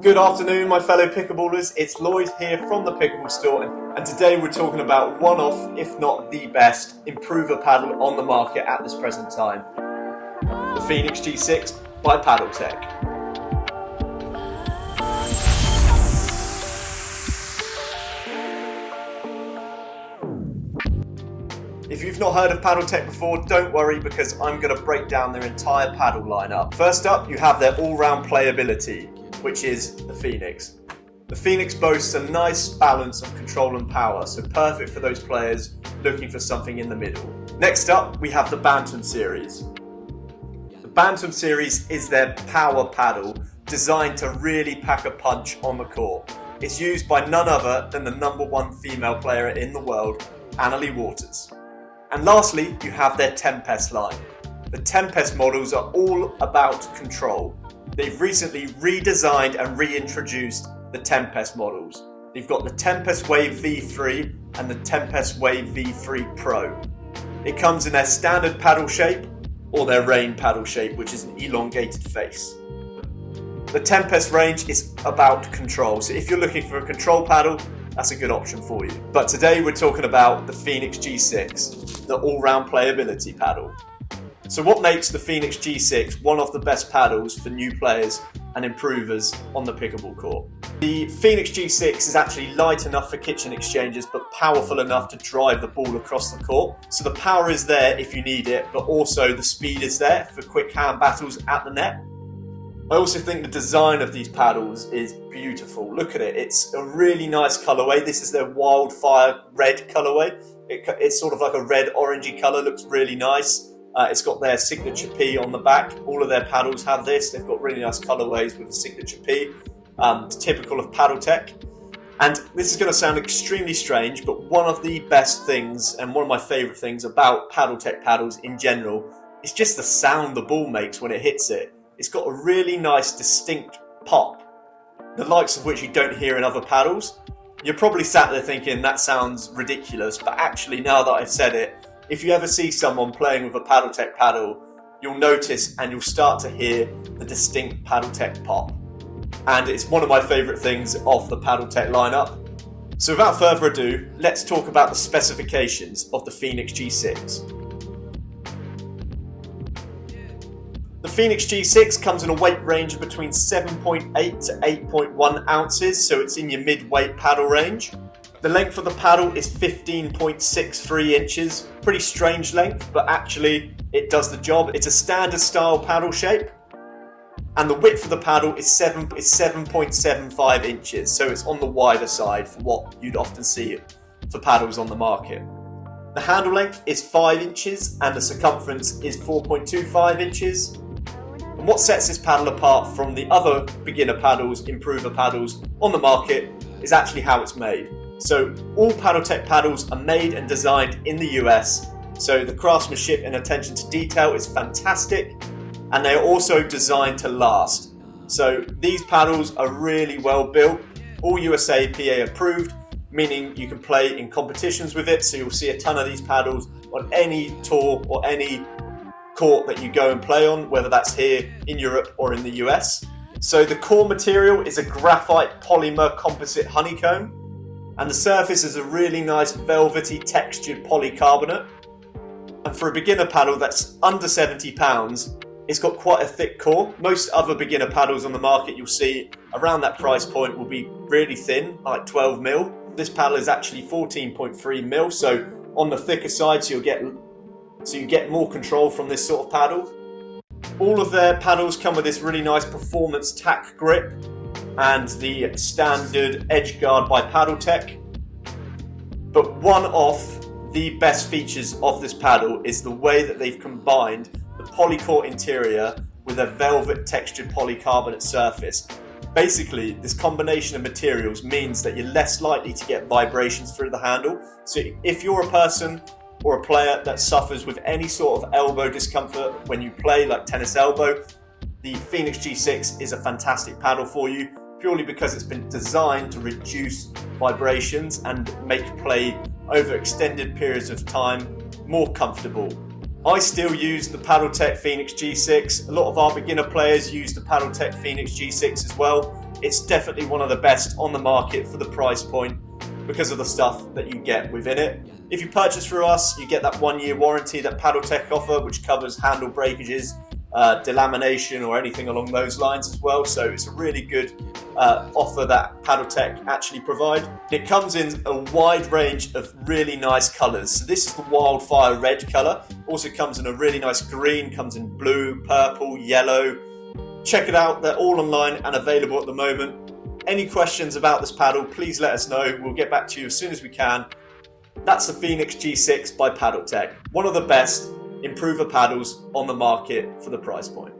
Good afternoon, my fellow pickleballers. It's Lloyd here from the Pickleball store, and today we're talking about one of, if not the best, improver paddle on the market at this present time. The Phoenix G6 by Paddletek. If you've not heard of Paddletek before, don't worry, because I'm going to break down their entire paddle lineup. First up, you have their all-round playability, which is the Phoenix. The Phoenix boasts a nice balance of control and power, so perfect for those players looking for something in the middle. Next up, we have the Bantam series. The Bantam series is their power paddle designed to really pack a punch on the court. It's used by none other than the #1 female player in the world, Annalie Waters. And lastly, you have their Tempest line. The Tempest models are all about control. They've recently redesigned and reintroduced the Tempest models. You've got the Tempest Wave V3 and the Tempest Wave V3 Pro. It comes in their standard paddle shape or their rain paddle shape, which is an elongated face. The Tempest range is about control, so if you're looking for a control paddle, that's a good option for you. But today we're talking about the Phoenix G6, the all-round playability paddle. So what makes the Phoenix G6 one of the best paddles for new players and improvers on the pickleball court? The Phoenix G6 is actually light enough for kitchen exchanges, but powerful enough to drive the ball across the court. So the power is there if you need it, but also the speed is there for quick hand battles at the net. I also think the design of these paddles is beautiful. Look at it, it's a really nice colourway. This is their wildfire red colourway. It's sort of like a red orangey colour, looks really nice. It's got their signature P on the back. All of their paddles have this. They've got really nice colourways with a signature P. It's typical of Paddletek. And this is going to sound extremely strange, but one of the best things and one of my favourite things about Paddletek paddles in general is just the sound the ball makes when it hits it. It's got a really nice distinct pop, the likes of which you don't hear in other paddles. You're probably sat there thinking that sounds ridiculous, but actually now that I've said it, if you ever see someone playing with a Paddletek paddle, you'll notice and you'll start to hear the distinct Paddletek pop. And it's one of my favourite things of the Paddletek lineup. So without further ado, let's talk about the specifications of the Phoenix G6. The Phoenix G6 comes in a weight range between 7.8 to 8.1 ounces, so it's in your mid-weight paddle range. The length of the paddle is 15.63 inches. Pretty strange length, but actually it does the job. It's a standard style paddle shape. And the width of the paddle is 7.75 inches, so it's on the wider side for what you'd often see for paddles on the market. The handle length is 5 inches and the circumference is 4.25 inches. And what sets this paddle apart from the other beginner paddles, improver paddles on the market is actually how it's made. So all Paddletek paddles are made and designed in the US, so the craftsmanship and attention to detail is fantastic, and they are also designed to last. So these paddles are really well built, all USA PA approved, meaning you can play in competitions with it, so you'll see a ton of these paddles on any tour or any court that you go and play on, whether that's here in Europe or in the US. So the core material is a graphite polymer composite honeycomb, and the surface is a really nice velvety textured polycarbonate. And for a beginner paddle that's under £70, it's got quite a thick core. Most other beginner paddles on the market you'll see around that price point will be really thin, like 12 mil. This paddle is actually 14.3 mil, so on the thicker side, so you get more control from this sort of paddle. All of their paddles come with this really nice performance tack grip and the standard edge guard by Paddletek. But one of the best features of this paddle is the way that they've combined the polycore interior with a velvet textured polycarbonate surface. Basically, this combination of materials means that you're less likely to get vibrations through the handle. So if you're a person or a player that suffers with any sort of elbow discomfort when you play, like tennis elbow, the Phoenix G6 is a fantastic paddle for you, purely because it's been designed to reduce vibrations and make play over extended periods of time more comfortable. I still use the Paddletek Phoenix G6. A lot of our beginner players use the Paddletek Phoenix G6 as well. it's definitely one of the best on the market for the price point because of the stuff that you get within it. If you purchase through us, you get that 1-year warranty that Paddletek offer, which covers handle breakages, delamination or anything along those lines as well. So it's a really good offer that Paddletek actually provide. It comes in a wide range of really nice colours. So this is the Wildfire Red colour. Also comes in a really nice green, comes in blue, purple, yellow. Check it out, they're all online and available at the moment. Any questions about this paddle, please let us know. We'll get back to you as soon as we can. That's the Phoenix G6 by Paddletek. One of the best improver paddles on the market for the price point.